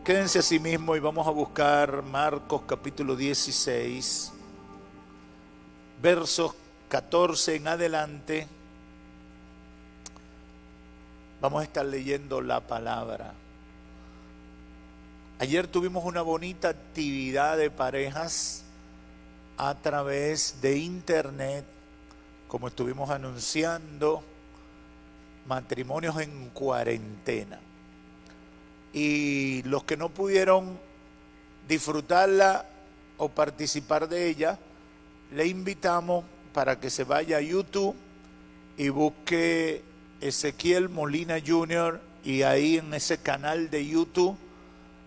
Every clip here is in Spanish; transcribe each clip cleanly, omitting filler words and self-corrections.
Quédense a sí mismo y vamos a buscar Marcos capítulo 16, versos 14 en adelante. Vamos a estar leyendo la palabra. Ayer tuvimos una bonita actividad de parejas a través de internet, como estuvimos anunciando, matrimonios en cuarentena. Y los que no pudieron disfrutarla o participar de ella, le invitamos para que se vaya a YouTube y busque Ezequiel Molina Jr. y ahí en ese canal de YouTube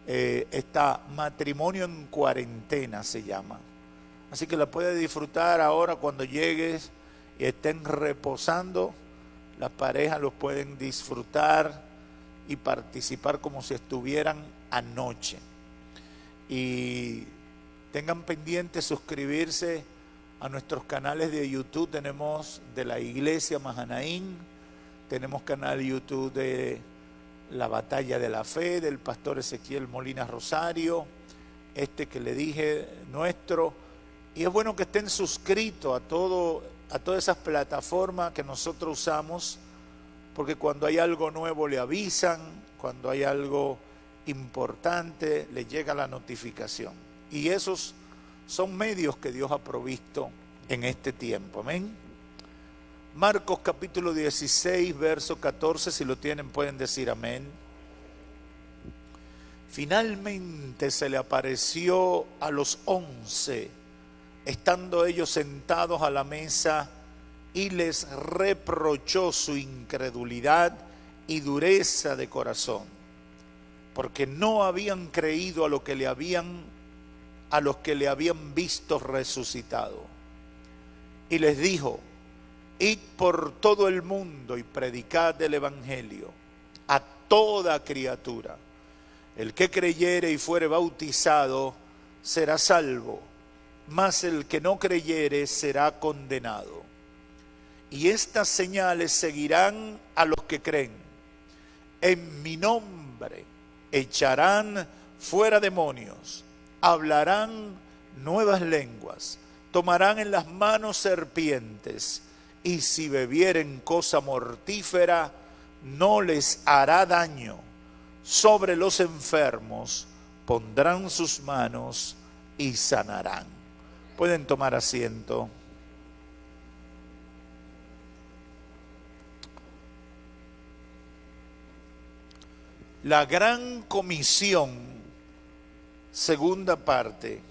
está Matrimonio en Cuarentena, se llama. Así que la puede disfrutar ahora cuando llegues y estén reposando. Las parejas los pueden disfrutar y participar como si estuvieran anoche. Y tengan pendiente suscribirse a nuestros canales de YouTube. Tenemos de la Iglesia Mahanaín, tenemos canal YouTube de La Batalla de la Fe, del pastor Ezequiel Molina Rosario, este que le dije, nuestro. Y es bueno que estén suscritos a todas esas plataformas que nosotros usamos, porque cuando hay algo nuevo le avisan, cuando hay algo importante le llega la notificación. Y esos son medios que Dios ha provisto en este tiempo. Amén. Marcos capítulo 16, verso 14, si lo tienen pueden decir amén. Finalmente se le apareció a los 11, estando ellos sentados a la mesa, y les reprochó su incredulidad y dureza de corazón, porque no habían creído a los que le habían visto resucitado. Y les dijo: id por todo el mundo y predicad el evangelio a toda criatura. El que creyere y fuere bautizado será salvo, mas el que no creyere será condenado. Y estas señales seguirán a los que creen. En mi nombre echarán fuera demonios, hablarán nuevas lenguas, tomarán en las manos serpientes, y si bebieren cosa mortífera, no les hará daño. Sobre los enfermos pondrán sus manos y sanarán. Pueden tomar asiento. La gran comisión, segunda parte.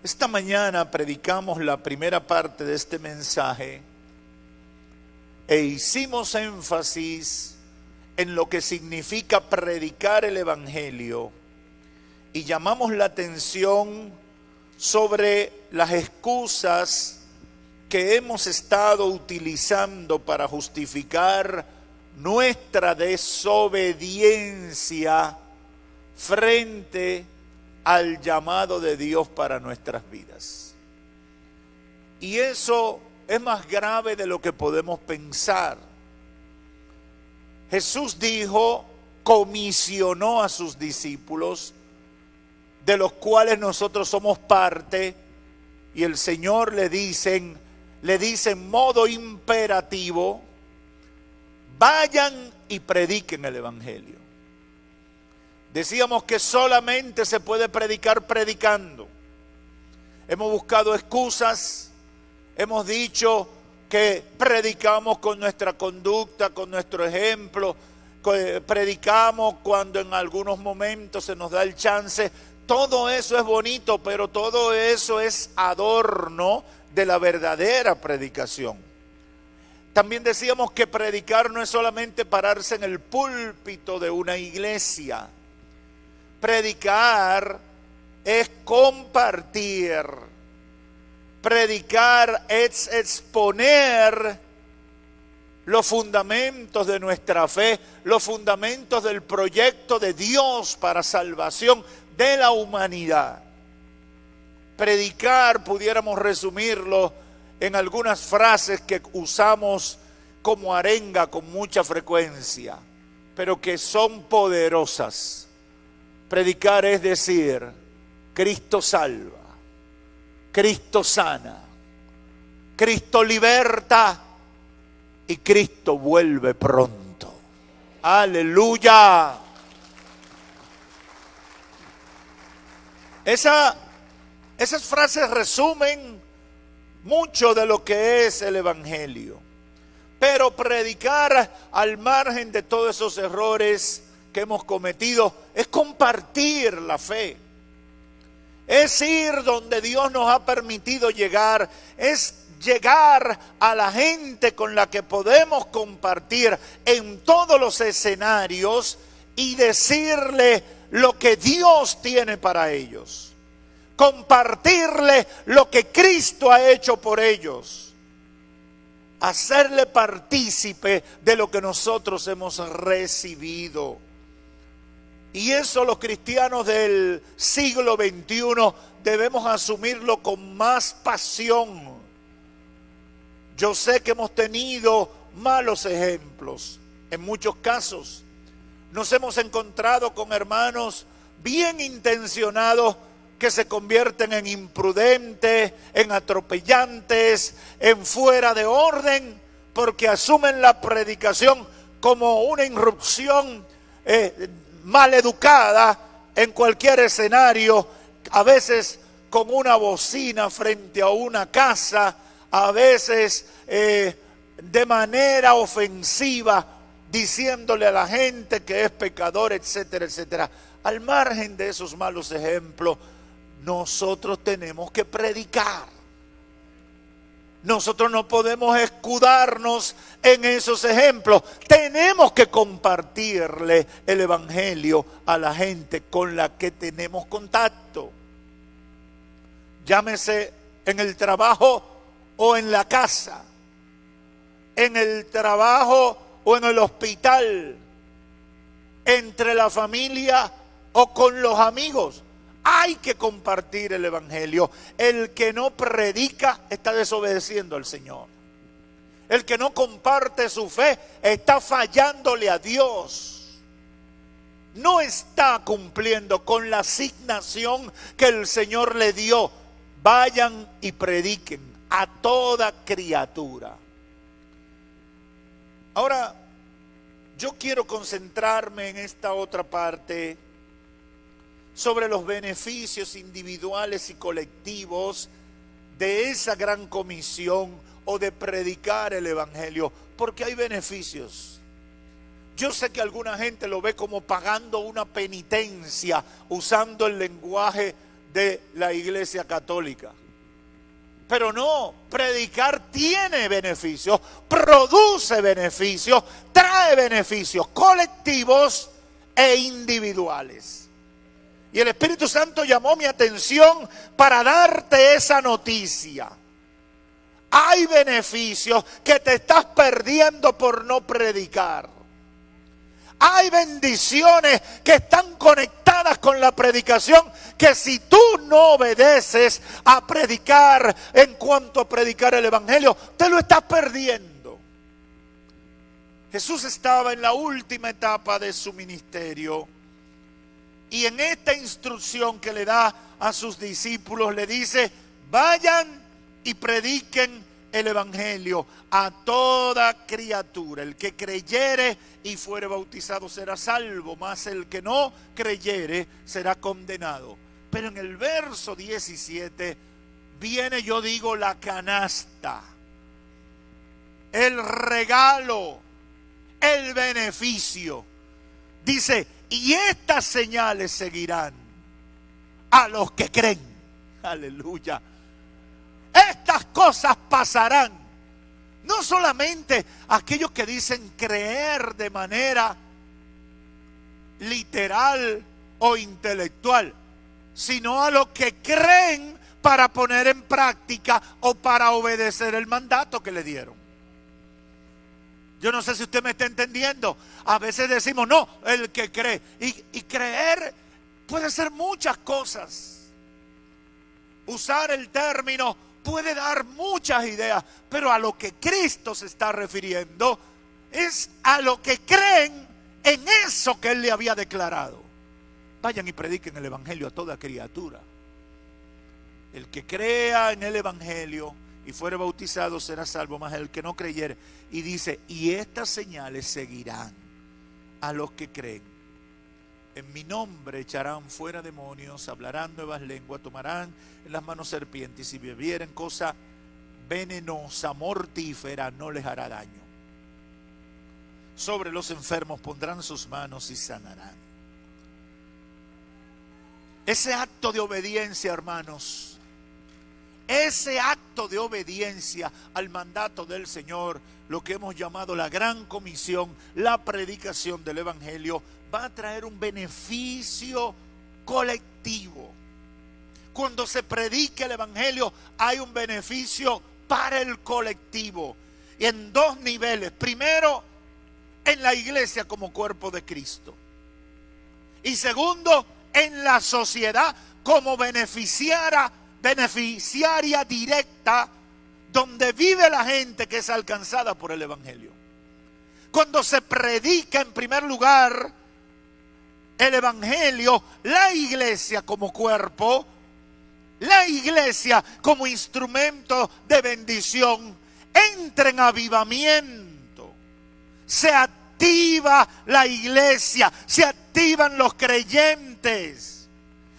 Esta mañana predicamos la primera parte de este mensaje e hicimos énfasis en lo que significa predicar el evangelio y llamamos la atención sobre las excusas que hemos estado utilizando para justificar nuestra desobediencia frente al llamado de Dios para nuestras vidas. Y eso es más grave de lo que podemos pensar. Jesús dijo, comisionó a sus discípulos, de los cuales nosotros somos parte, y el Señor le dice en modo imperativo: vayan y prediquen el evangelio. Decíamos que solamente se puede predicar predicando. Hemos buscado excusas, hemos dicho que predicamos con nuestra conducta, con nuestro ejemplo, predicamos cuando en algunos momentos se nos da el chance. Todo eso es bonito, pero todo eso es adorno de la verdadera predicación. También decíamos que predicar no es solamente pararse en el púlpito de una iglesia. Predicar es compartir. Predicar es exponer los fundamentos de nuestra fe, los fundamentos del proyecto de Dios para salvación de la humanidad. Predicar, pudiéramos resumirlo en algunas frases que usamos como arenga con mucha frecuencia, pero que son poderosas. Predicar es decir, Cristo salva, Cristo sana, Cristo liberta y Cristo vuelve pronto. ¡Aleluya! Esas frases resumen mucho de lo que es el Evangelio. Pero predicar al margen de todos esos errores que hemos cometido es compartir la fe. Es ir donde Dios nos ha permitido llegar. Es llegar a la gente con la que podemos compartir en todos los escenarios y decirle lo que Dios tiene para ellos. Compartirle lo que Cristo ha hecho por ellos. Hacerle partícipe de lo que nosotros hemos recibido. Y eso los cristianos del siglo XXI debemos asumirlo con más pasión. Yo sé que hemos tenido malos ejemplos en muchos casos. Nos hemos encontrado con hermanos bien intencionados que se convierten en imprudentes, en atropellantes, en fuera de orden, porque asumen la predicación como una irrupción mal educada en cualquier escenario, a veces con una bocina frente a una casa, a veces de manera ofensiva, diciéndole a la gente que es pecador, etcétera, etcétera. Al margen de esos malos ejemplos, nosotros tenemos que predicar. Nosotros no podemos escudarnos en esos ejemplos. Tenemos que compartirle el Evangelio a la gente con la que tenemos contacto. Llámese en el trabajo o en la casa, en el trabajo o en el hospital, entre la familia o con los amigos. Hay que compartir el Evangelio. El que no predica está desobedeciendo al Señor. El que no comparte su fe está fallándole a Dios. No está cumpliendo con la asignación que el Señor le dio. Vayan y prediquen a toda criatura. Ahora, yo quiero concentrarme en esta otra parte sobre los beneficios individuales y colectivos de esa gran comisión o de predicar el Evangelio, porque hay beneficios. Yo sé que alguna gente lo ve como pagando una penitencia, usando el lenguaje de la Iglesia Católica. Pero no, predicar tiene beneficios, produce beneficios, trae beneficios colectivos e individuales. Y el Espíritu Santo llamó mi atención para darte esa noticia. Hay beneficios que te estás perdiendo por no predicar. Hay bendiciones que están conectadas con la predicación que si tú no obedeces a predicar en cuanto a predicar el Evangelio, te lo estás perdiendo. Jesús estaba en la última etapa de su ministerio. Y en esta instrucción que le da a sus discípulos le dice: vayan y prediquen el Evangelio a toda criatura. El que creyere y fuere bautizado será salvo, mas el que no creyere será condenado. Pero en el verso 17 viene, yo digo, la canasta, el regalo, el beneficio. Dice: y estas señales seguirán a los que creen. Aleluya. Estas cosas pasarán. No solamente a aquellos que dicen creer de manera literal o intelectual, sino a los que creen para poner en práctica o para obedecer el mandato que le dieron. Yo no sé si usted me está entendiendo. A veces decimos, no, el que cree. Y creer puede ser muchas cosas. Usar el término puede dar muchas ideas, pero a lo que Cristo se está refiriendo es a lo que creen en eso que Él le había declarado. vayan y prediquen el evangelio a toda criatura. El que crea en el evangelio y fuere bautizado será salvo, mas el que no creyere. Y dice, y estas señales seguirán a los que creen. En mi nombre echarán fuera demonios, hablarán nuevas lenguas, tomarán en las manos serpientes, y si bebieren cosa venenosa, mortífera, no les hará daño. Sobre los enfermos pondrán sus manos y sanarán. Ese acto de obediencia, hermanos, ese acto de obediencia al mandato del Señor, lo que hemos llamado la gran comisión, la predicación del evangelio, va a traer un beneficio colectivo. Cuando se predica el evangelio hay un beneficio para el colectivo, y en dos niveles. Primero, en la iglesia como cuerpo de Cristo, y segundo, en la sociedad como beneficiaria directa, donde vive la gente que es alcanzada por el evangelio. Cuando se predica en primer lugar el evangelio, la iglesia como cuerpo, la iglesia como instrumento de bendición, entra en avivamiento. Se activa la iglesia, se activan los creyentes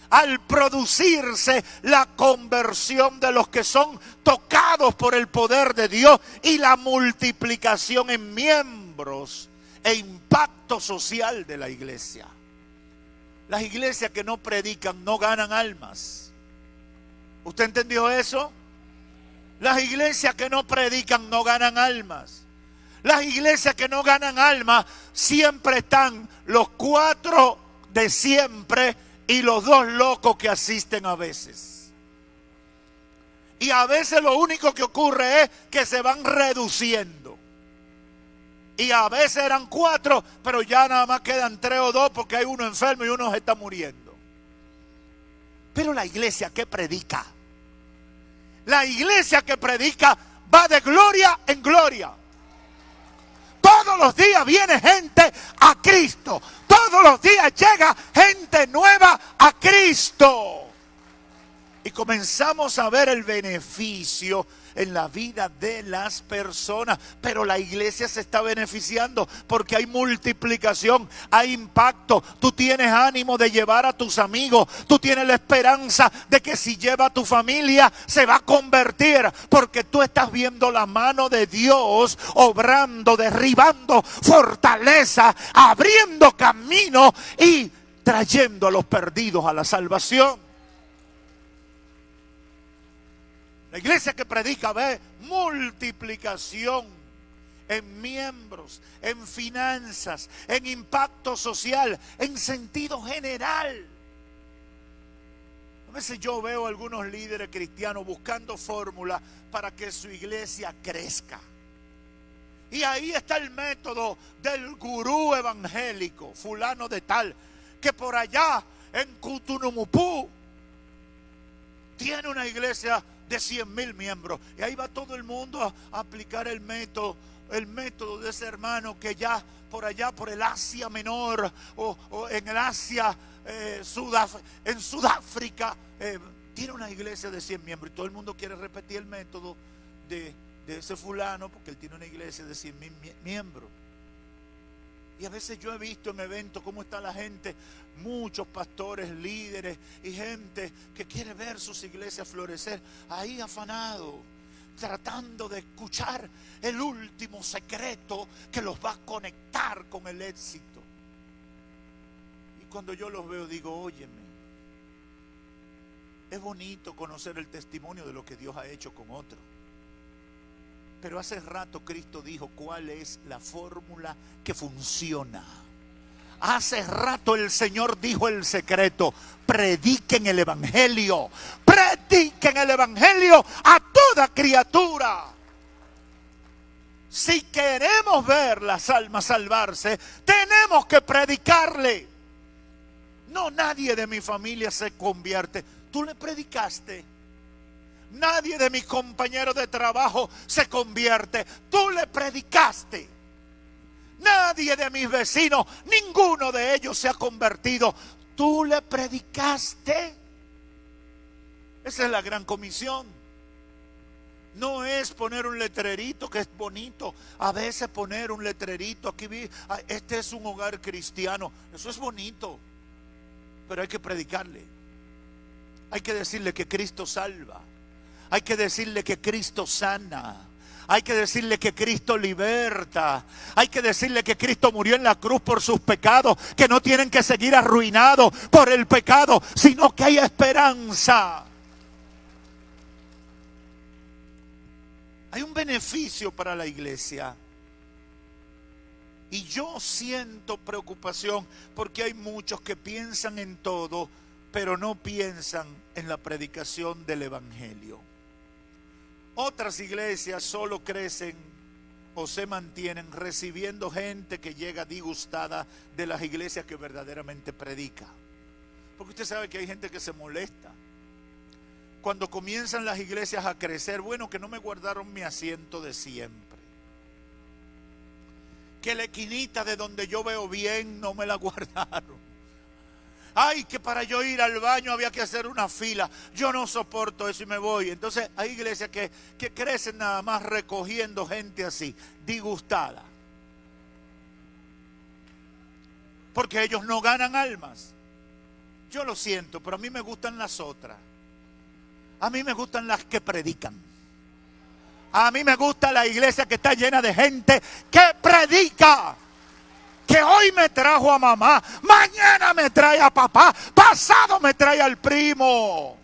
al producirse la conversión de los que son tocados por el poder de Dios y la multiplicación en miembros e impacto social de la iglesia. Las iglesias que no predican no ganan almas. ¿Usted entendió eso? Las iglesias que no predican no ganan almas. Las iglesias que no ganan almas siempre están los 4 de siempre y los 2 locos que asisten a veces. Y a veces lo único que ocurre es que se van reduciendo. Y a veces eran 4, pero ya nada más quedan 3 o 2 porque hay uno enfermo y uno se está muriendo. Pero la iglesia que predica, la iglesia que predica va de gloria en gloria. Todos los días viene gente a Cristo. Todos los días llega gente nueva a Cristo. Y comenzamos a ver el beneficio en la vida de las personas. Pero la iglesia se está beneficiando porque hay multiplicación, hay impacto. Tú tienes ánimo de llevar a tus amigos. Tú tienes la esperanza de que si lleva a tu familia se va a convertir. Porque tú estás viendo la mano de Dios obrando, derribando fortaleza, abriendo camino y trayendo a los perdidos a la salvación. La iglesia que predica ve multiplicación en miembros, en finanzas, en impacto social, en sentido general. A veces yo veo a algunos líderes cristianos buscando fórmulas para que su iglesia crezca. Y ahí está el método del gurú evangélico, fulano de tal, que por allá en Cutunumupú tiene una iglesia de 100,000 miembros. Y ahí va todo el mundo a aplicar el método de ese hermano que ya por allá, por el Asia Menor o en el Asia, en Sudáfrica, tiene una iglesia de 100 miembros. Y todo el mundo quiere repetir el método de ese fulano porque él tiene una iglesia de 100,000 miembros. Y a veces yo he visto en eventos cómo está la gente, muchos pastores, líderes y gente que quiere ver sus iglesias florecer, ahí afanado, tratando de escuchar el último secreto que los va a conectar con el éxito. Y cuando yo los veo digo, óyeme, es bonito conocer el testimonio de lo que Dios ha hecho con otros. Pero hace rato Cristo dijo cuál es la fórmula que funciona. Hace rato el Señor dijo el secreto: prediquen el evangelio. Prediquen el evangelio a toda criatura. Si queremos ver las almas salvarse, tenemos que predicarle. No, nadie de mi familia se convierte. Tú le predicaste. Nadie de mis compañeros de trabajo se convierte. Tú le predicaste. Nadie de mis vecinos, ninguno de ellos se ha convertido. tú le predicaste. Esa es la gran comisión. No es poner un letrerito que es bonito. A veces poner un letrerito, aquí este es un hogar cristiano. Eso es bonito. Pero hay que predicarle. Hay que decirle que Cristo salva. Hay que decirle que Cristo sana. Hay que decirle que Cristo liberta. Hay que decirle que Cristo murió en la cruz por sus pecados, que no tienen que seguir arruinados por el pecado, sino que hay esperanza. Hay un beneficio para la iglesia. Y yo siento preocupación porque hay muchos que piensan en todo, pero no piensan en la predicación del evangelio. Otras iglesias solo crecen o se mantienen recibiendo gente que llega disgustada de las iglesias que verdaderamente predica. Porque usted sabe que hay gente que se molesta cuando comienzan las iglesias a crecer. Bueno, que no me guardaron mi asiento de siempre, que la esquinita de donde yo veo bien no me la guardaron. Ay, que para yo ir al baño había que hacer una fila. Yo no soporto eso y me voy. Entonces hay iglesias que crecen nada más recogiendo gente así, disgustada, porque ellos no ganan almas. Yo lo siento, pero a mí me gustan las otras. A mí me gustan las que predican. A mí me gusta la iglesia que está llena de gente que predica. Que hoy me trajo a mamá, mañana me trae a papá, pasado me trae al primo.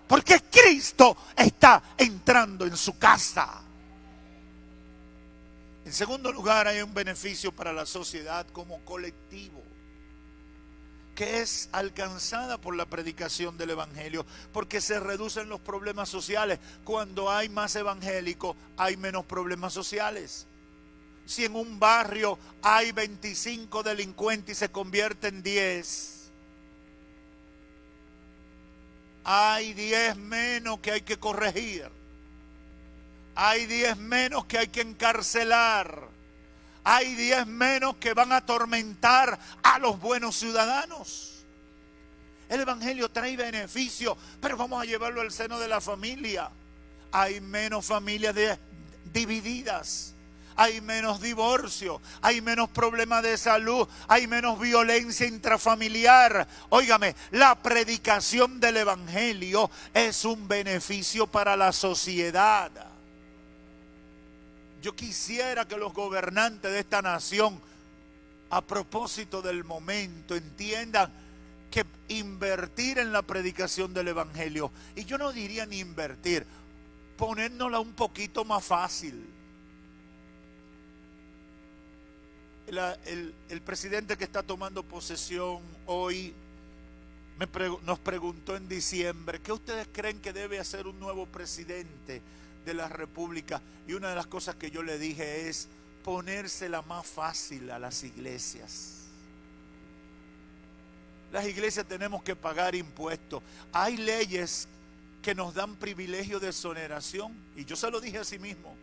Porque Cristo está entrando en su casa. En segundo lugar, hay un beneficio para la sociedad como colectivo, que es alcanzada por la predicación del evangelio, porque se reducen los problemas sociales. Cuando hay más evangélicos, hay menos problemas sociales. Si en un barrio hay 25 delincuentes y se convierte en 10, hay 10 menos que hay que corregir. Hay 10 menos que hay que encarcelar. Hay 10 menos que van a atormentar a los buenos ciudadanos. El evangelio trae beneficio, pero vamos a llevarlo al seno de la familia. Hay menos familias divididas. Hay menos divorcio, hay menos problemas de salud, hay menos violencia intrafamiliar. Óigame, la predicación del evangelio es un beneficio para la sociedad. Yo quisiera que los gobernantes de esta nación, a propósito del momento, entiendan que invertir en la predicación del evangelio, y yo no diría ni invertir, ponérnosla un poquito más fácil. El presidente que está tomando posesión hoy nos preguntó en diciembre: ¿qué ustedes creen que debe hacer un nuevo presidente de la República? Y una de las cosas que yo le dije es ponérsela más fácil a las iglesias. Las iglesias tenemos que pagar impuestos. Hay leyes que nos dan privilegio de exoneración, y yo se lo dije a sí mismo,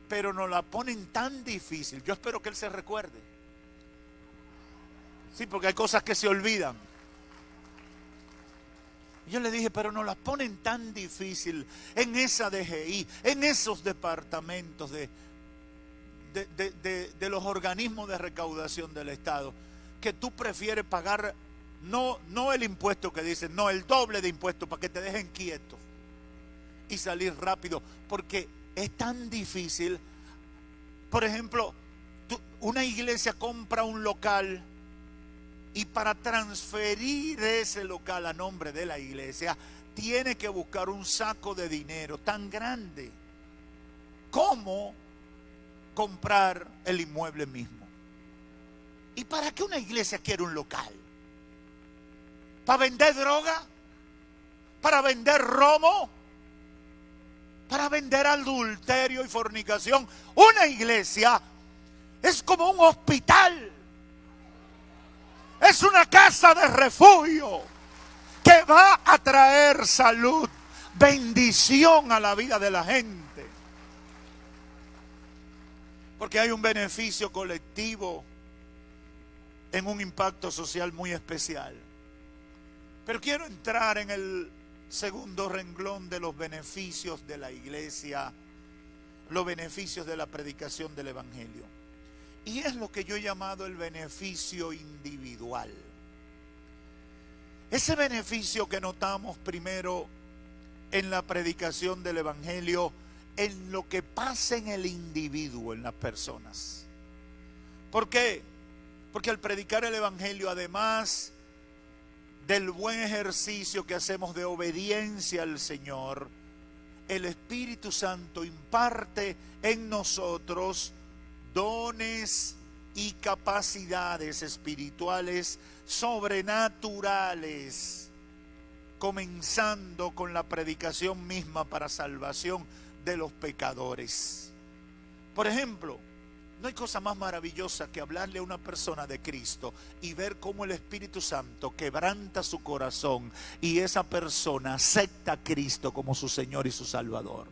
pero nos la ponen tan difícil. Yo espero que él se recuerde. Sí, porque hay cosas que se olvidan. Yo le dije, pero nos la ponen tan difícil en esa DGI, en esos departamentos de los organismos de recaudación del Estado, que tú prefieres pagar no el impuesto que dicen, no, el doble de impuesto para que te dejen quietos y salir rápido, porque es tan difícil. Por ejemplo, una iglesia compra un local y para transferir ese local a nombre de la iglesia tiene que buscar un saco de dinero tan grande como comprar el inmueble mismo. ¿Y para qué una iglesia quiere un local? ¿Para vender droga? ¿Para vender romo? ¿Para vender adulterio y fornicación? Una iglesia es como un hospital. Es una casa de refugio que va a traer salud, bendición a la vida de la gente. Porque hay un beneficio colectivo en un impacto social muy especial. Pero quiero entrar en el segundo renglón de los beneficios de la iglesia, los beneficios de la predicación del evangelio. Y es lo que yo he llamado el beneficio individual. Ese beneficio que notamos primero en la predicación del evangelio, en lo que pasa en el individuo, en las personas. ¿Por qué? Porque al predicar el evangelio, además del buen ejercicio que hacemos de obediencia al Señor, el Espíritu Santo imparte en nosotros dones y capacidades espirituales sobrenaturales, comenzando con la predicación misma para salvación de los pecadores. Por ejemplo, no hay cosa más maravillosa que hablarle a una persona de Cristo y ver cómo el Espíritu Santo quebranta su corazón y esa persona acepta a Cristo como su Señor y su Salvador.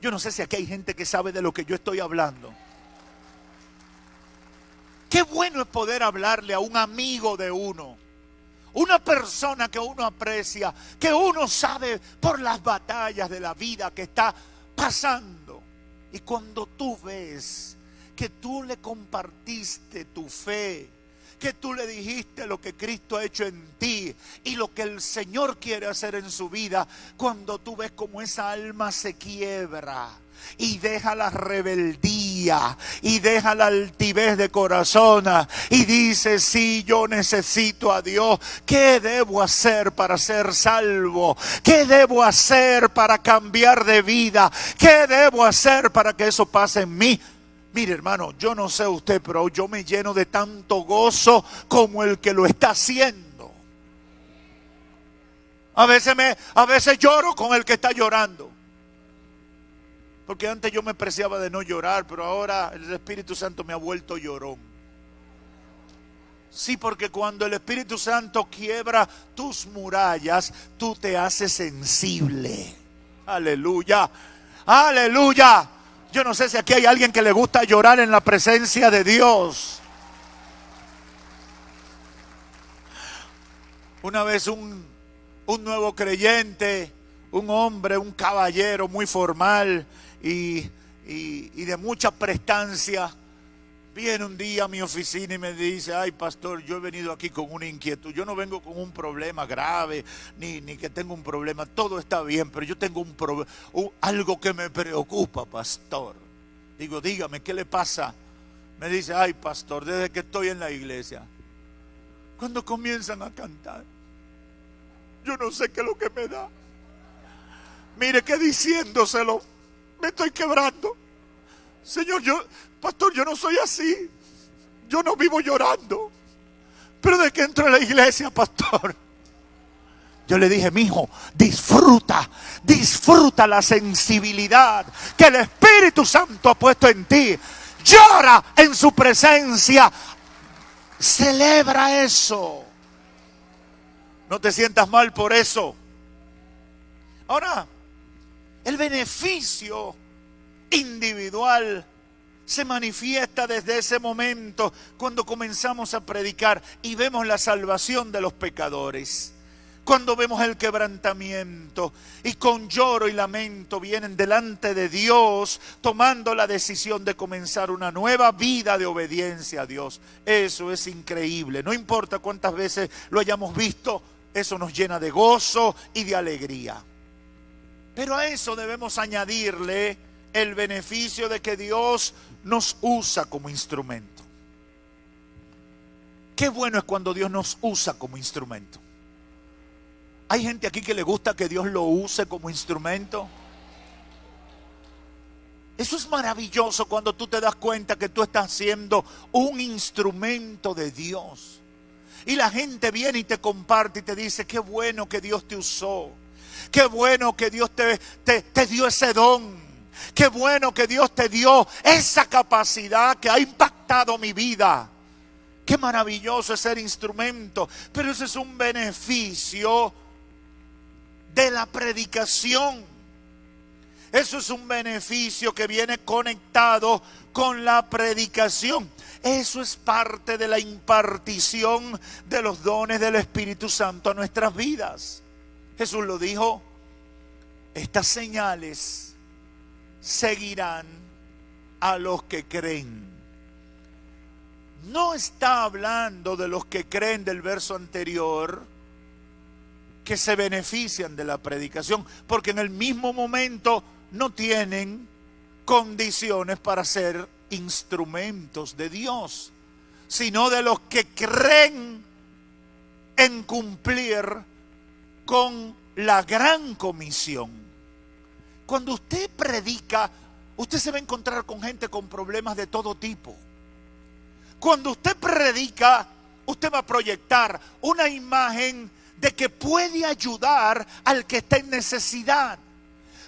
Yo no sé si aquí hay gente que sabe de lo que yo estoy hablando. Qué bueno es poder hablarle a un amigo de uno, una persona que uno aprecia, que uno sabe por las batallas de la vida que está pasando. Y cuando tú ves que tú le compartiste tu fe, que tú le dijiste lo que Cristo ha hecho en ti y lo que el Señor quiere hacer en su vida, cuando tú ves como esa alma se quiebra y deja la rebeldía y deja la altivez de corazón y dice: sí, yo necesito a Dios. ¿Qué debo hacer para ser salvo? ¿Qué debo hacer para cambiar de vida? ¿Qué debo hacer para que eso pase en mí? Mire, hermano, yo no sé usted, pero yo me lleno de tanto gozo como el que lo está haciendo. A veces lloro con el que está llorando. Porque antes yo me preciaba de no llorar, pero ahora el Espíritu Santo me ha vuelto llorón. Sí, porque cuando el Espíritu Santo quiebra tus murallas, tú te haces sensible. Aleluya, aleluya. Yo no sé si aquí hay alguien que le gusta llorar en la presencia de Dios. Una vez un nuevo creyente, un hombre, un caballero muy formal y de mucha prestancia, viene un día a mi oficina y me dice: ay, pastor, yo he venido aquí con una inquietud. Yo no vengo con un problema grave, ni que tengo un problema. Todo está bien, pero yo tengo algo que me preocupa, pastor. Digo: dígame, ¿qué le pasa? Me dice: ay, pastor, desde que estoy en la iglesia, cuando comienzan a cantar, yo no sé qué es lo que me da. Mire que diciéndoselo me estoy quebrando. Señor, pastor, yo no soy así. Yo no vivo llorando. Pero de que entro a la iglesia, pastor, yo le dije: mijo, disfruta la sensibilidad que el Espíritu Santo ha puesto en ti. Llora en su presencia. Celebra eso. No te sientas mal por eso. Ahora, el beneficio individual se manifiesta desde ese momento cuando comenzamos a predicar y vemos la salvación de los pecadores. Cuando vemos el quebrantamiento y con lloro y lamento vienen delante de Dios tomando la decisión de comenzar una nueva vida de obediencia a Dios. Eso es increíble. No importa cuántas veces lo hayamos visto, eso nos llena de gozo y de alegría. Pero a eso debemos añadirle el beneficio de que Dios nos usa como instrumento. Qué bueno es cuando Dios nos usa como instrumento. ¿Hay gente aquí que le gusta que Dios lo use como instrumento? Eso es maravilloso cuando tú te das cuenta que tú estás siendo un instrumento de Dios. Y la gente viene y te comparte y te dice: qué bueno que Dios te usó. Qué bueno que Dios te dio ese don. Qué bueno que Dios te dio esa capacidad que ha impactado mi vida. Qué maravilloso es ser instrumento. Pero ese es un beneficio de la predicación. Eso es un beneficio que viene conectado con la predicación. Eso es parte de la impartición de los dones del Espíritu Santo a nuestras vidas. Jesús lo dijo: estas señales seguirán a los que creen. No está hablando de los que creen del verso anterior, que se benefician de la predicación, porque en el mismo momento no tienen condiciones para ser instrumentos de Dios, sino de los que creen en cumplir con la gran comisión. Cuando usted predica, usted se va a encontrar con gente con problemas de todo tipo. Cuando usted predica, usted va a proyectar una imagen de que puede ayudar al que está en necesidad.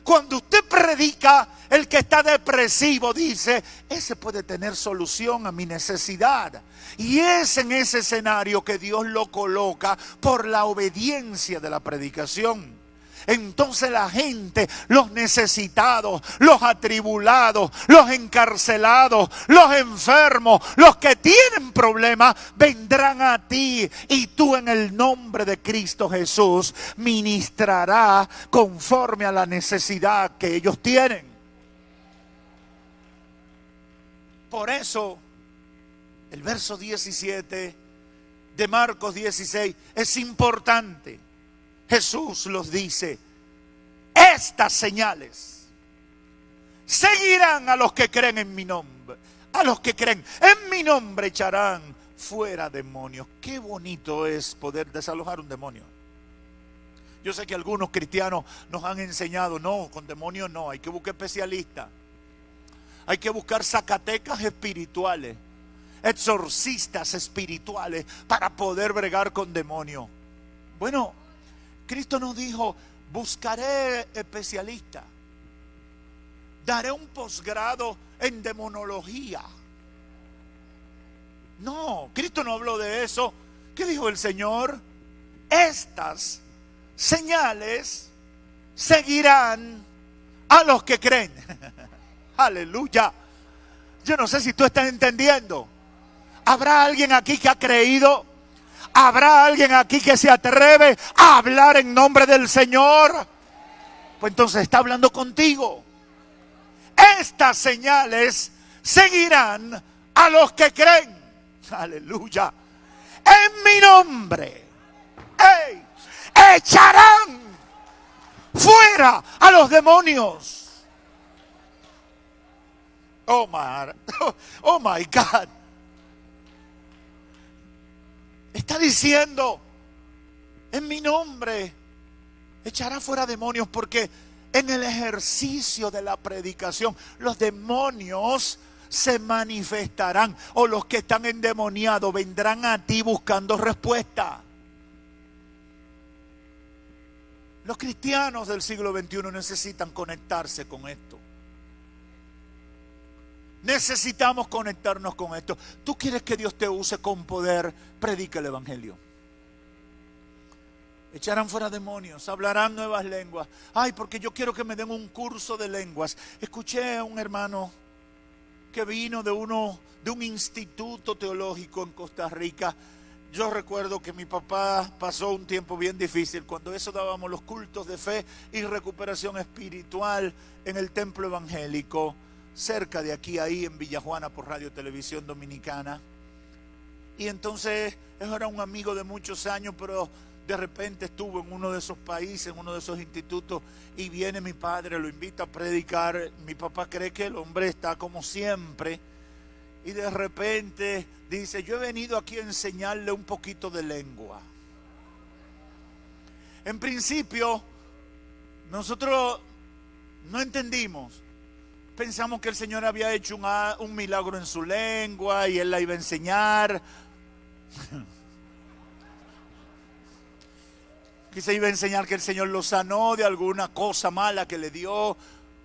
Cuando usted predica, el que está depresivo dice: ese puede tener solución a mi necesidad. Y es en ese escenario que Dios lo coloca por la obediencia de la predicación. Entonces la gente, los necesitados, los atribulados, los encarcelados, los enfermos, los que tienen problemas, vendrán a ti, y tú en el nombre de Cristo Jesús ministrarás conforme a la necesidad que ellos tienen. Por eso el verso 17 de Marcos 16 es importante. Jesús los dice: estas señales seguirán a los que creen en mi nombre. A los que creen en mi nombre echarán fuera demonios. Qué bonito es poder desalojar un demonio. Yo sé que algunos cristianos nos han enseñado: no, con demonios no, hay que buscar especialistas. Hay que buscar zacatecas espirituales, exorcistas espirituales para poder bregar con demonios. Bueno, Cristo nos dijo: buscaré especialistas, daré un posgrado en demonología. No, Cristo no habló de eso. ¿Qué dijo el Señor? Estas señales seguirán a los que creen. Aleluya. Yo no sé si tú estás entendiendo. ¿Habrá alguien aquí que ha creído? ¿Habrá alguien aquí que se atreve a hablar en nombre del Señor? Pues entonces está hablando contigo. Estas señales seguirán a los que creen. Aleluya. En mi nombre, echarán fuera a los demonios. Oh my God. Está diciendo: en mi nombre echará fuera demonios, porque en el ejercicio de la predicación los demonios se manifestarán, o los que están endemoniados vendrán a ti buscando respuesta. Los cristianos del siglo XXI necesitan conectarse con esto. Necesitamos conectarnos con esto. ¿Tú quieres que Dios te use con poder? Predica el evangelio. Echarán fuera demonios, hablarán nuevas lenguas. Ay, porque yo quiero que me den un curso de lenguas. Escuché a un hermano que vino de un instituto teológico en Costa Rica. Yo recuerdo que mi papá pasó un tiempo bien difícil cuando eso dábamos los cultos de fe y recuperación espiritual en el templo evangélico, cerca de aquí, ahí en Villajuana, por Radio Televisión Dominicana. Y entonces él era un amigo de muchos años, pero de repente estuvo en uno de esos países, en uno de esos institutos, y viene mi padre, lo invita a predicar. Mi papá cree que el hombre está como siempre, y de repente dice: yo he venido aquí a enseñarle un poquito de lengua. En principio, nosotros no entendimos. Pensamos que el Señor había hecho un milagro en su lengua y Él la iba a enseñar. Quizá iba a enseñar que el Señor lo sanó de alguna cosa mala que le dio,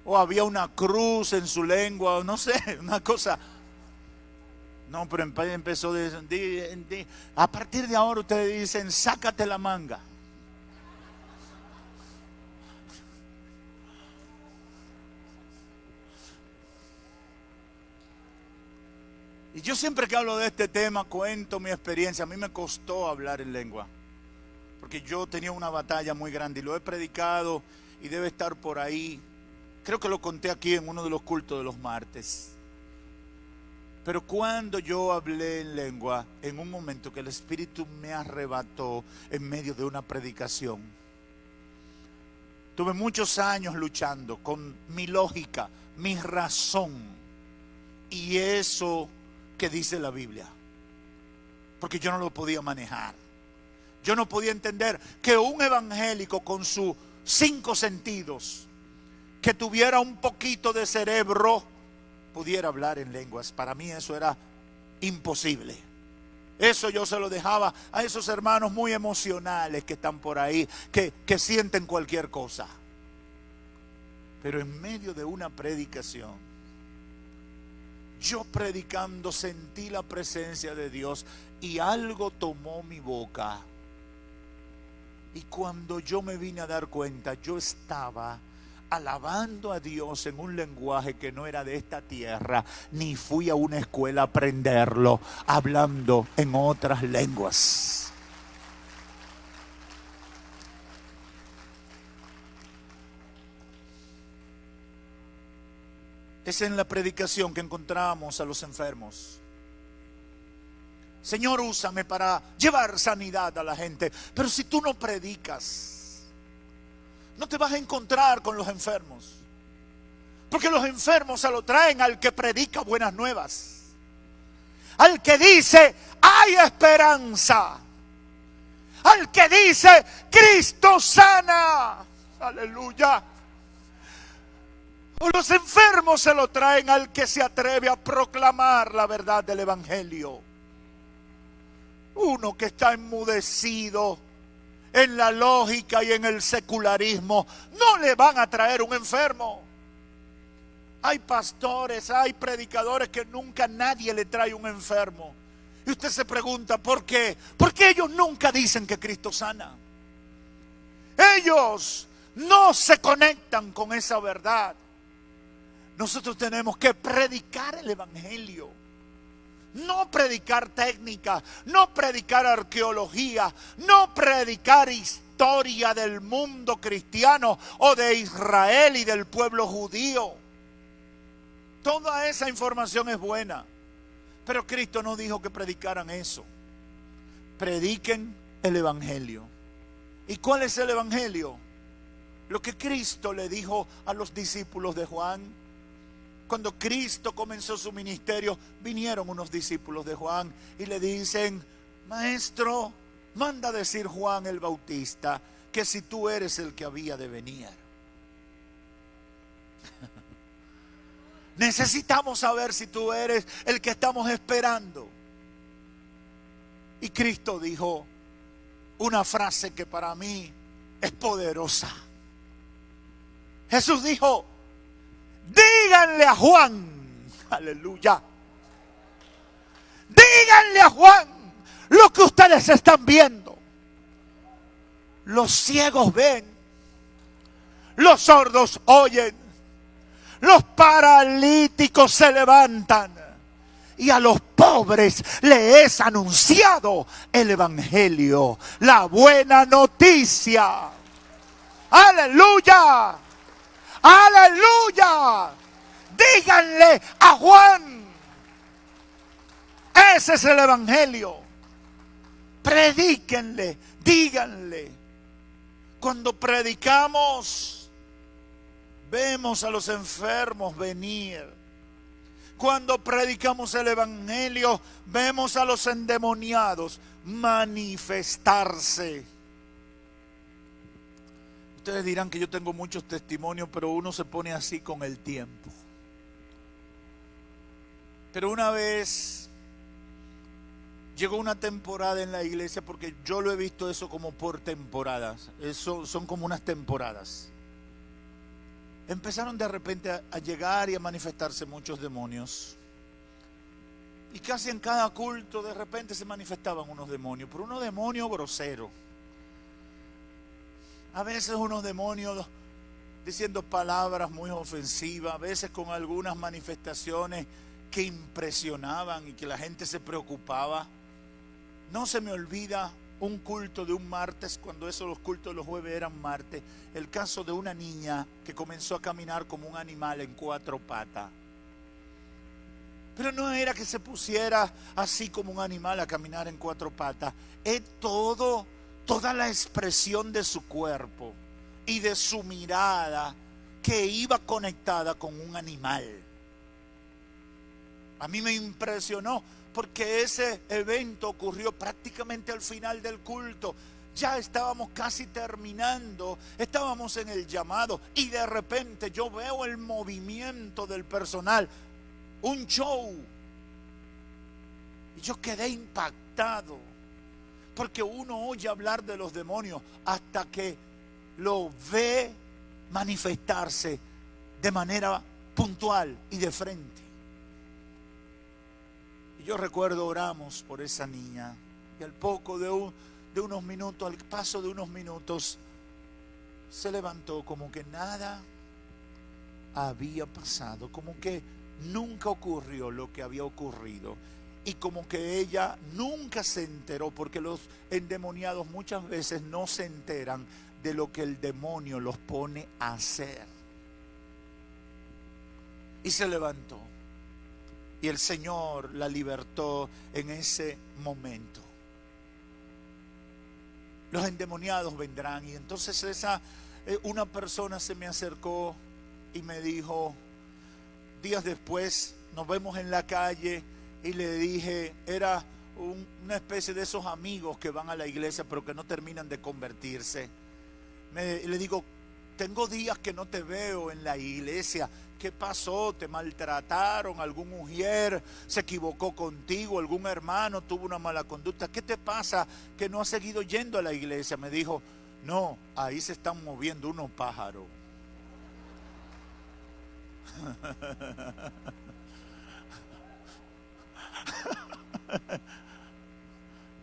o había una cruz en su lengua, o no sé, una cosa. No, pero empezó a partir de ahora ustedes dicen: sácate la manga. Y Yo siempre que hablo de este tema cuento mi experiencia. A mí me costó hablar en lengua, porque yo tenía una batalla muy grande y lo he predicado y debe estar por ahí. Creo que lo conté aquí en uno de los cultos de los martes. Pero cuando yo hablé en lengua, en un momento que el Espíritu me arrebató en medio de una predicación, tuve muchos años luchando con mi lógica, mi razón y eso que dice la Biblia, porque yo no lo podía manejar. Yo no podía entender que un evangélico con sus 5 sentidos, que tuviera un poquito de cerebro, pudiera hablar en lenguas. Para mí eso era imposible. Eso yo se lo dejaba a esos hermanos muy emocionales que están por ahí, que sienten cualquier cosa. Pero en medio de una predicación, yo predicando sentí la presencia de Dios y algo tomó mi boca. Y cuando yo me vine a dar cuenta, yo estaba alabando a Dios en un lenguaje que no era de esta tierra, ni fui a una escuela a aprenderlo, hablando en otras lenguas. Es en la predicación que encontramos a los enfermos. Señor, úsame para llevar sanidad a la gente. Pero si tú no predicas, no te vas a encontrar con los enfermos. Porque los enfermos se lo traen al que predica buenas nuevas. Al que dice, hay esperanza. Al que dice, Cristo sana. Aleluya. O los enfermos se lo traen al que se atreve a proclamar la verdad del evangelio. Uno que está enmudecido en la lógica y en el secularismo, no le van a traer un enfermo. Hay pastores, hay predicadores que nunca nadie le trae un enfermo. Y usted se pregunta, ¿por qué? Porque ellos nunca dicen que Cristo sana. Ellos no se conectan con esa verdad. Nosotros tenemos que predicar el evangelio. No predicar técnica, no predicar arqueología, no predicar historia del mundo cristiano o de Israel y del pueblo judío. Toda esa información es buena, pero Cristo no dijo que predicaran eso. Prediquen el evangelio. ¿Y cuál es el evangelio? Lo que Cristo le dijo a los discípulos de Juan. Cuando Cristo comenzó su ministerio, vinieron unos discípulos de Juan y le dicen, Maestro, manda decir Juan el Bautista que si tú eres el que había de venir. Necesitamos saber si tú eres el que estamos esperando. Y Cristo dijo una frase que para mí es poderosa. Jesús dijo, díganle a Juan, aleluya, díganle a Juan lo que ustedes están viendo. Los ciegos ven, los sordos oyen, los paralíticos se levantan y a los pobres le es anunciado el evangelio, la buena noticia. Aleluya. ¡Aleluya! Díganle a Juan. Ese es el evangelio. Predíquenle, díganle. Cuando predicamos, vemos a los enfermos venir. Cuando predicamos el evangelio, vemos a los endemoniados manifestarse. Ustedes dirán que yo tengo muchos testimonios, pero uno se pone así con el tiempo. Pero una vez llegó una temporada en la iglesia, porque yo lo he visto eso como por temporadas. Eso son como unas temporadas. Empezaron de repente a llegar y a manifestarse muchos demonios. Y casi en cada culto de repente se manifestaban unos demonios, pero unos demonios groseros. A veces unos demonios diciendo palabras muy ofensivas, a veces con algunas manifestaciones que impresionaban y que la gente se preocupaba. No se me olvida un culto de un martes, cuando los cultos de los jueves eran martes, el caso de una niña que comenzó a caminar como un animal en 4 patas. Pero no era que se pusiera así como un animal a caminar en 4 patas. Es toda la expresión de su cuerpo y de su mirada que iba conectada con un animal. A mí me impresionó porque ese evento ocurrió prácticamente al final del culto. Ya estábamos casi terminando, estábamos en el llamado y de repente yo veo el movimiento del personal, un show. Y yo quedé impactado porque uno oye hablar de los demonios hasta que lo ve manifestarse de manera puntual y de frente. Yo recuerdo oramos por esa niña y al poco de unos minutos, al paso de unos minutos, se levantó como que nada había pasado, como que nunca ocurrió lo que había ocurrido y como que ella nunca se enteró, porque los endemoniados muchas veces no se enteran de lo que el demonio los pone a hacer. Y se levantó. Y el Señor la libertó en ese momento. Los endemoniados vendrán. Y entonces una persona se me acercó y me dijo, días después, nos vemos en la calle, y le dije, era una especie de esos amigos que van a la iglesia pero que no terminan de convertirse. Le digo, tengo días que no te veo en la iglesia. ¿Qué pasó? ¿Te maltrataron? ¿Algún mujer se equivocó contigo? ¿Algún hermano tuvo una mala conducta? ¿Qué te pasa que no has seguido yendo a la iglesia? Me dijo, no, ahí se están moviendo unos pájaros.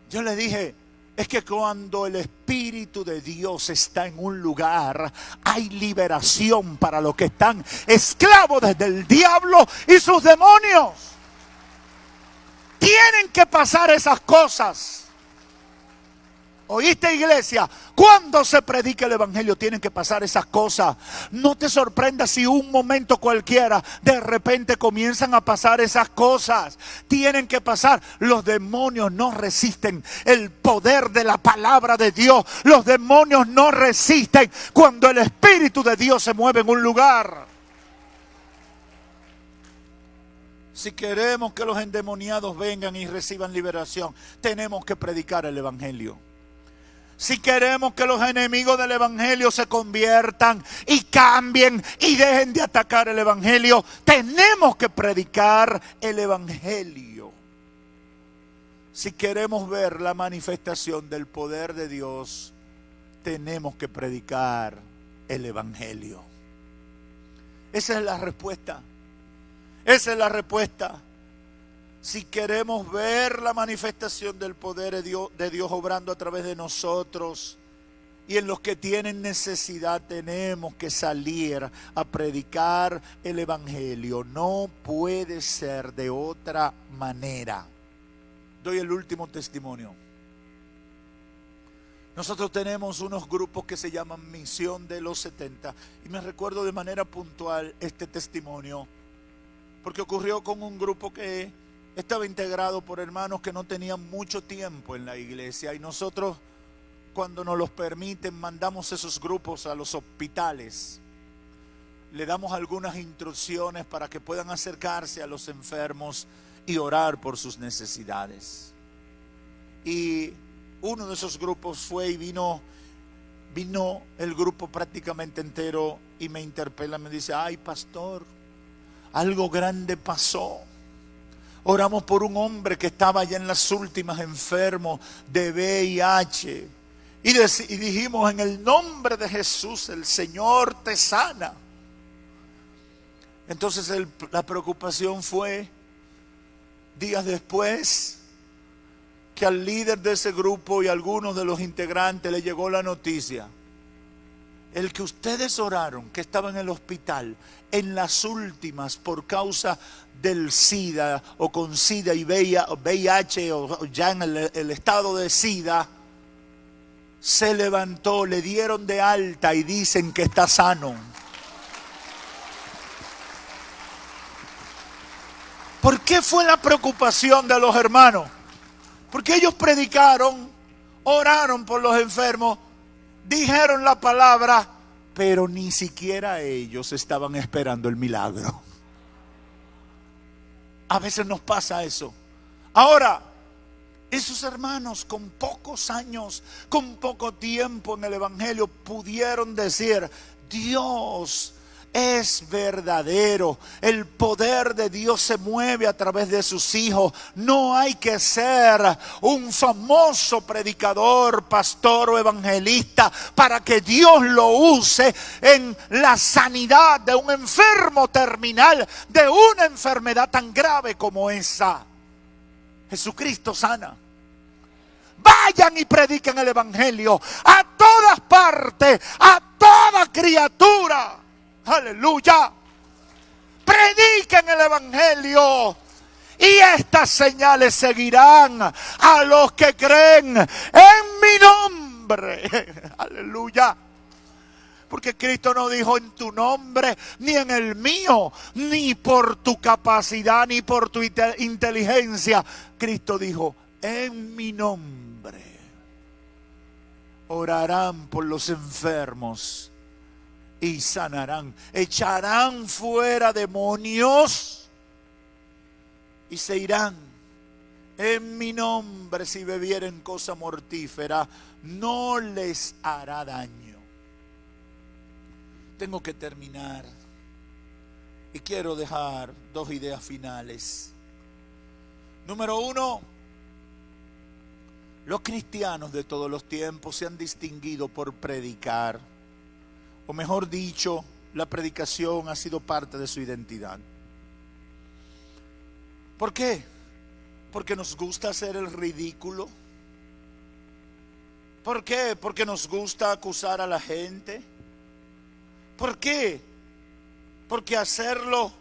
Yo le dije, es que cuando el Espíritu de Dios está en un lugar, hay liberación para los que están esclavos desde el diablo y sus demonios. Tienen que pasar esas cosas. ¿Oíste, iglesia? Cuando se predica el evangelio tienen que pasar esas cosas. No te sorprendas si un momento cualquiera de repente comienzan a pasar esas cosas. Tienen que pasar. Los demonios no resisten el poder de la palabra de Dios. Los demonios no resisten cuando el Espíritu de Dios se mueve en un lugar. Si queremos que los endemoniados vengan y reciban liberación, tenemos que predicar el evangelio. Si queremos que los enemigos del evangelio se conviertan y cambien y dejen de atacar el evangelio, tenemos que predicar el evangelio. Si queremos ver la manifestación del poder de Dios, tenemos que predicar el evangelio. Esa es la respuesta. Esa es la respuesta. Si queremos ver la manifestación del poder de Dios obrando a través de nosotros y en los que tienen necesidad, tenemos que salir a predicar el evangelio. No puede ser de otra manera. Doy el último testimonio. Nosotros tenemos unos grupos que se llaman Misión de los 70 y me recuerdo de manera puntual este testimonio porque ocurrió con un grupo que estaba integrado por hermanos que no tenían mucho tiempo en la iglesia y nosotros, cuando nos los permiten, mandamos esos grupos a los hospitales. Le damos algunas instrucciones para que puedan acercarse a los enfermos y orar por sus necesidades. Y uno de esos grupos fue y vino el grupo prácticamente entero y me interpela, me dice, ay pastor, algo grande pasó. Oramos por un hombre que estaba ya en las últimas, enfermo de VIH. Y dijimos, en el nombre de Jesús, el Señor te sana. Entonces la preocupación fue, días después, que al líder de ese grupo y a algunos de los integrantes le llegó la noticia. el que ustedes oraron, que estaba en el hospital, en las últimas por causa del SIDA o con SIDA y VIH o ya en el estado de SIDA, se levantó, le dieron de alta y dicen que está sano. ¿Por qué fue la preocupación de los hermanos? Porque ellos predicaron, oraron por los enfermos, dijeron la palabra, pero ni siquiera ellos estaban esperando el milagro. A veces nos pasa eso. Ahora, esos hermanos con pocos años, con poco tiempo en el Evangelio, pudieron decir: Dios es verdadero, el poder de Dios se mueve a través de sus hijos. No hay que ser un famoso predicador, pastor o evangelista para que Dios lo use en la sanidad de un enfermo terminal, de una enfermedad tan grave como esa. Jesucristo sana. Vayan y prediquen el evangelio a todas partes, a toda criatura. Aleluya. Prediquen el evangelio y estas señales seguirán a los que creen en mi nombre. Aleluya. Porque Cristo no dijo en tu nombre, ni en el mío, ni por tu capacidad, ni por tu inteligencia. Cristo dijo: en mi nombre orarán por los enfermos y sanarán, echarán fuera demonios y se irán. En mi nombre, si bebieren cosa mortífera, no les hará daño. Tengo que terminar y quiero dejar dos ideas finales. Número uno, los cristianos de todos los tiempos se han distinguido por predicar. O mejor dicho, la predicación ha sido parte de su identidad. ¿Por qué? Porque nos gusta hacer el ridículo. ¿Por qué? Porque nos gusta acusar a la gente. ¿Por qué? Porque hacerlo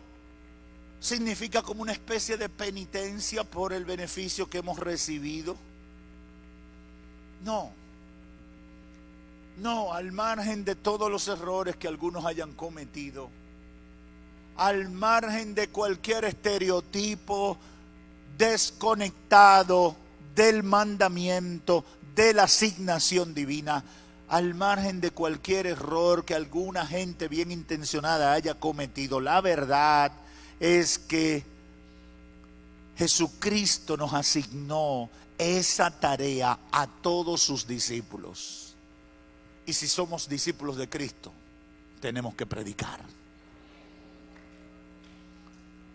significa como una especie de penitencia por el beneficio que hemos recibido. No, al margen de todos los errores que algunos hayan cometido, al margen de cualquier estereotipo desconectado del mandamiento, de la asignación divina, al margen de cualquier error que alguna gente bien intencionada haya cometido, la verdad es que Jesucristo nos asignó esa tarea a todos sus discípulos. Y si somos discípulos de Cristo, tenemos que predicar.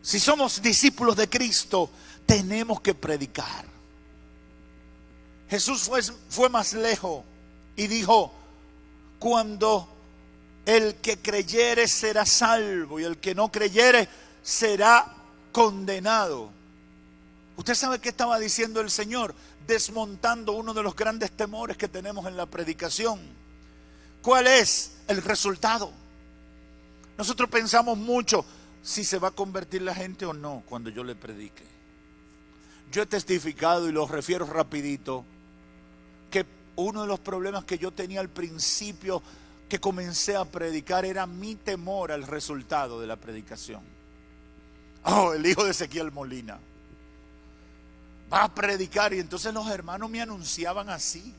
Si somos discípulos de Cristo, tenemos que predicar. Jesús fue más lejos y dijo: cuando el que creyere será salvo y el que no creyere será condenado. ¿Usted sabe qué estaba diciendo el Señor? Desmontando uno de los grandes temores que tenemos en la predicación. ¿Cuál es el resultado? Nosotros pensamos mucho si se va a convertir la gente o no cuando yo le predique. Yo he testificado y lo refiero rapidito que uno de los problemas que yo tenía al principio que comencé a predicar era mi temor al resultado de la predicación. El hijo de Ezequiel Molina va a predicar, y entonces los hermanos me anunciaban así.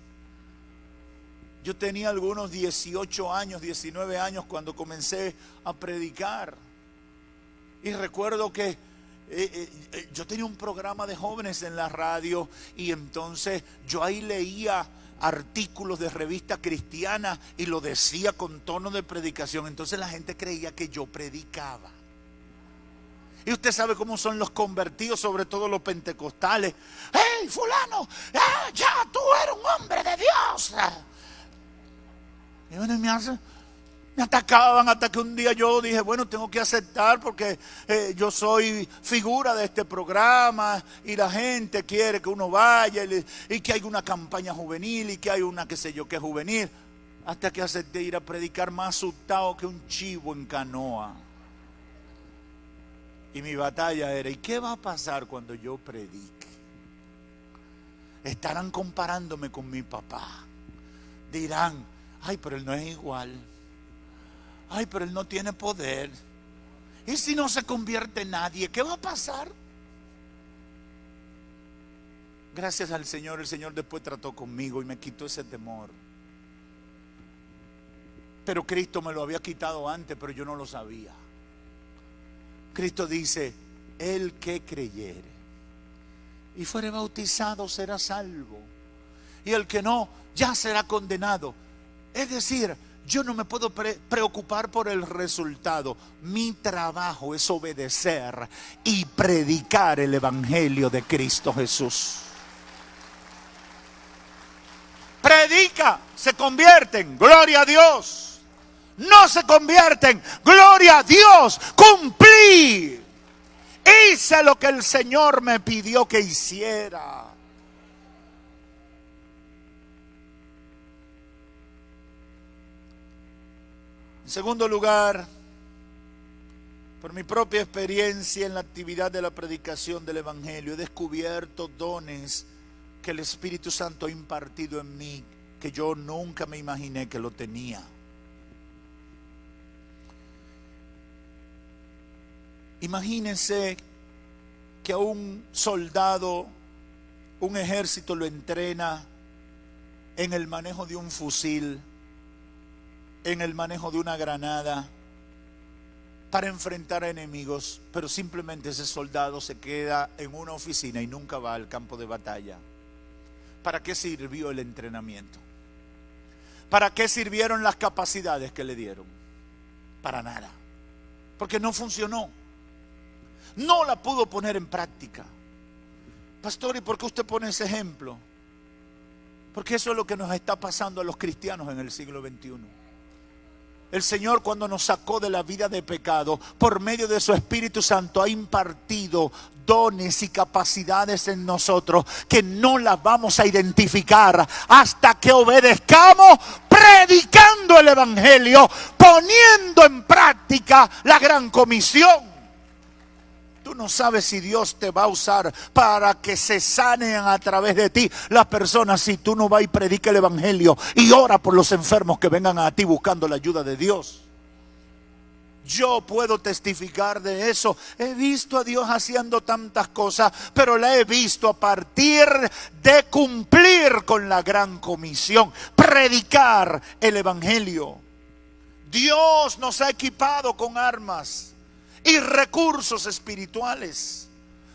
Yo tenía algunos 18 años, 19 años cuando comencé a predicar. Y recuerdo que yo tenía un programa de jóvenes en la radio, y entonces yo ahí leía artículos de revistas cristianas y lo decía con tono de predicación. Entonces la gente creía que yo predicaba. Y usted sabe cómo son los convertidos, sobre todo los pentecostales. ¡Hey, fulano! ¡Ya tú eres un hombre de Dios! Y bueno, me atacaban hasta que un día yo dije: bueno, tengo que aceptar porque yo soy figura de este programa y la gente quiere que uno vaya y que hay una campaña juvenil y que hay una qué sé yo qué juvenil. hasta que acepté ir a predicar más asustado que un chivo en canoa. Y mi batalla era, ¿y qué va a pasar cuando yo predique? Estarán comparándome con mi papá. Dirán, ay, pero él no es igual. Ay, pero él no tiene poder. ¿Y si no se convierte en nadie? ¿Qué va a pasar? Gracias al Señor, el Señor después trató conmigo y me quitó ese temor. Pero Cristo me lo había quitado antes, pero yo no lo sabía. Cristo dice, el que creyere y fuere bautizado será salvo, y el que no, ya será condenado. Es decir, yo no me puedo preocupar por el resultado. Mi trabajo es obedecer y predicar el evangelio de Cristo Jesús. Predica, se convierten, gloria a Dios. No se convierten, gloria a Dios. Cumplí. Hice lo que el Señor me pidió que hiciera. En segundo lugar, por mi propia experiencia en la actividad de la predicación del evangelio, he descubierto dones que el Espíritu Santo ha impartido en mí, que yo nunca me imaginé que lo tenía. Imagínense que a un soldado, un ejército lo entrena en el manejo de un fusil, en el manejo de una granada, para enfrentar a enemigos, pero simplemente ese soldado se queda en una oficina y nunca va al campo de batalla. ¿Para qué sirvió el entrenamiento? ¿Para qué sirvieron las capacidades que le dieron? Para nada, porque no funcionó. No la pudo poner en práctica. Pastor, ¿y por qué usted pone ese ejemplo? Porque eso es lo que nos está pasando a los cristianos en el siglo XXI. El Señor, cuando nos sacó de la vida de pecado, por medio de su Espíritu Santo ha impartido dones y capacidades en nosotros que no las vamos a identificar hasta que obedezcamos predicando el evangelio, poniendo en práctica la gran comisión. Tú no sabes si Dios te va a usar para que se sanen a través de ti las personas si tú no vas y predicas el evangelio y ora por los enfermos que vengan a ti buscando la ayuda de Dios. Yo puedo testificar de eso. He visto a Dios haciendo tantas cosas, pero la he visto a partir de cumplir con la gran comisión, predicar el evangelio. Dios nos ha equipado con armas y recursos espirituales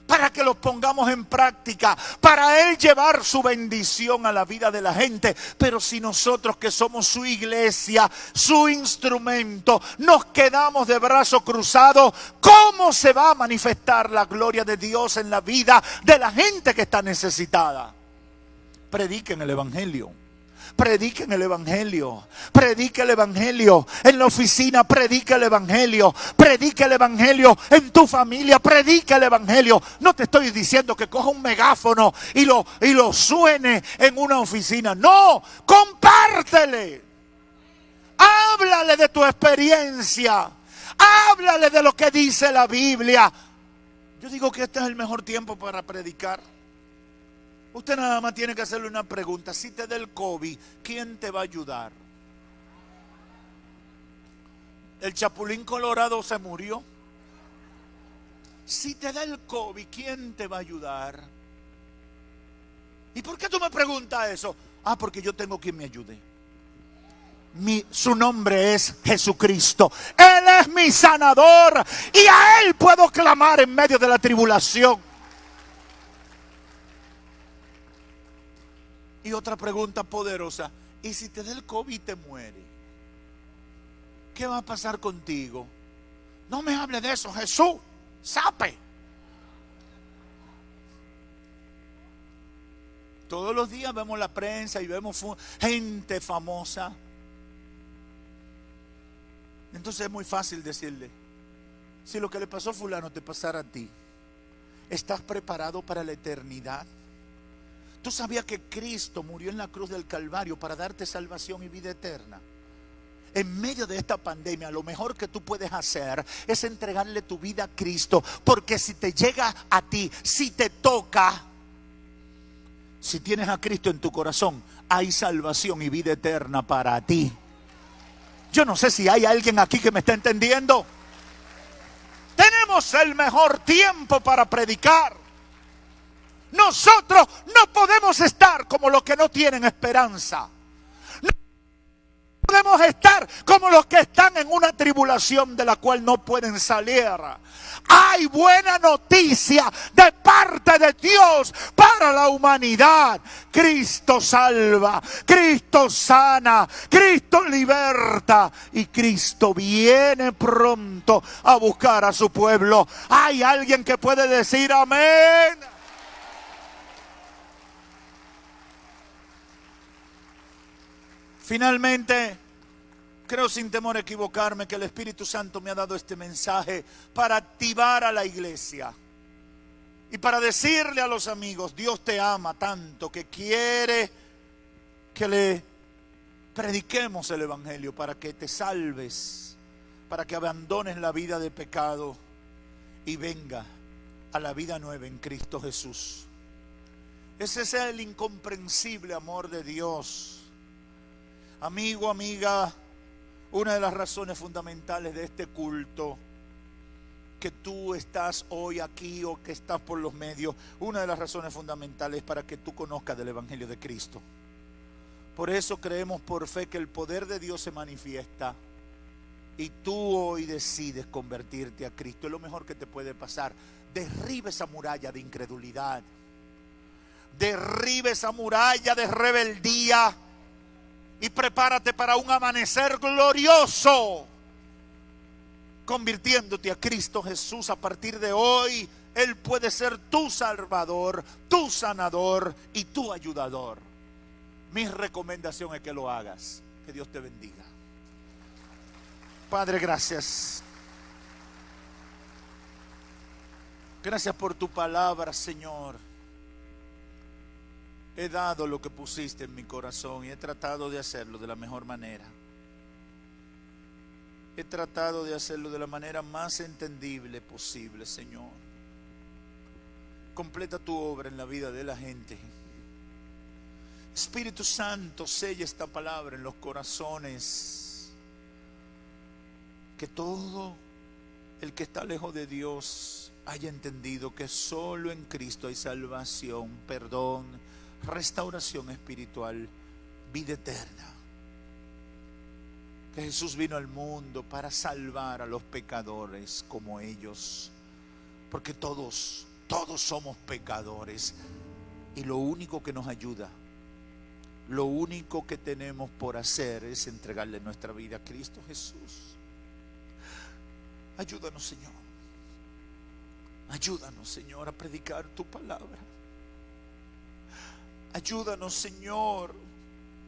para que los pongamos en práctica, para Él llevar su bendición a la vida de la gente. Pero si nosotros, que somos su iglesia, su instrumento, nos quedamos de brazos cruzados, ¿cómo se va a manifestar la gloria de Dios en la vida de la gente que está necesitada? Prediquen el evangelio. Prediquen el evangelio, predica el evangelio en la oficina, predica el evangelio en tu familia, predica el evangelio. No te estoy diciendo que coja un megáfono y lo suene en una oficina. No, compártele. Háblale de tu experiencia, háblale de lo que dice la Biblia. Yo digo que este es el mejor tiempo para predicar. Usted nada más tiene que hacerle una pregunta. Si te da el COVID, ¿quién te va a ayudar? El Chapulín Colorado se murió. Si te da el COVID, ¿quién te va a ayudar? ¿Y por qué tú me preguntas eso? Porque yo tengo quien me ayude. Su nombre es Jesucristo. Él es mi sanador y a Él puedo clamar en medio de la tribulación. Y otra pregunta poderosa: ¿y si te da el COVID y te muere? ¿Qué va a pasar contigo? No me hable de eso, Jesús. Sape. Todos los días vemos la prensa y vemos gente famosa. Entonces es muy fácil decirle: si lo que le pasó a fulano te pasara a ti, ¿estás preparado para la eternidad? ¿Tú sabías que Cristo murió en la cruz del Calvario para darte salvación y vida eterna? En medio de esta pandemia, lo mejor que tú puedes hacer es entregarle tu vida a Cristo. Porque si te llega a ti, si te toca, si tienes a Cristo en tu corazón, hay salvación y vida eterna para ti. Yo no sé si hay alguien aquí que me está entendiendo. Tenemos el mejor tiempo para predicar. Nosotros no podemos estar como los que no tienen esperanza. No podemos estar como los que están en una tribulación de la cual no pueden salir. Hay buena noticia de parte de Dios para la humanidad. Cristo salva, Cristo sana, Cristo liberta y Cristo viene pronto a buscar a su pueblo. Hay alguien que puede decir amén. Finalmente, creo sin temor a equivocarme que el Espíritu Santo me ha dado este mensaje para activar a la iglesia y para decirle a los amigos: Dios te ama tanto que quiere que le prediquemos el Evangelio para que te salves, para que abandones la vida de pecado y venga a la vida nueva en Cristo Jesús. Ese es el incomprensible amor de Dios. Amigo, amiga, una de las razones fundamentales de este culto, que tú estás hoy aquí o que estás por los medios, una de las razones fundamentales es para que tú conozcas del Evangelio de Cristo. Por eso creemos por fe que el poder de Dios se manifiesta y tú hoy decides convertirte a Cristo. Es lo mejor que te puede pasar. Derriba esa muralla de incredulidad, derriba esa muralla de rebeldía y prepárate para un amanecer glorioso, convirtiéndote a Cristo Jesús. A partir de hoy, Él puede ser tu Salvador, tu sanador y tu ayudador. Mi recomendación es que lo hagas. Que Dios te bendiga. Padre, gracias. Gracias por tu palabra, Señor. He dado lo que pusiste en mi corazón y he tratado de hacerlo de la mejor manera. He tratado de hacerlo de la manera más entendible posible, Señor. Completa tu obra en la vida de la gente. Espíritu Santo, sella esta palabra en los corazones. Que todo el que está lejos de Dios haya entendido que solo en Cristo hay salvación, perdón, restauración espiritual, vida eterna. Que Jesús vino al mundo para salvar a los pecadores como ellos, porque todos somos pecadores y lo único que nos ayuda, lo único que tenemos por hacer es entregarle nuestra vida a Cristo Jesús. Ayúdanos, Señor. Ayúdanos, Señor, a predicar tu palabra. Ayúdanos, Señor,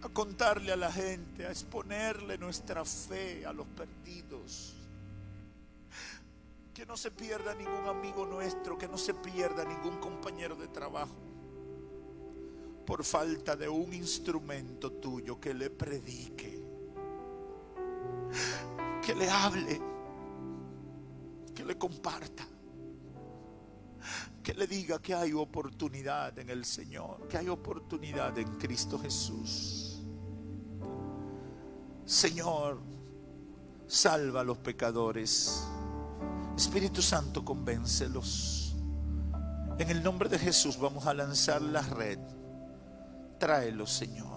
a contarle a la gente, a exponerle nuestra fe a los perdidos. Que no se pierda ningún amigo nuestro, que no se pierda ningún compañero de trabajo por falta de un instrumento tuyo que le predique, que le hable, que le comparta, que le diga que hay oportunidad en el Señor, que hay oportunidad en Cristo Jesús. Señor, salva a los pecadores. Espíritu Santo, convéncelos. En el nombre de Jesús vamos a lanzar la red. Tráelos, Señor.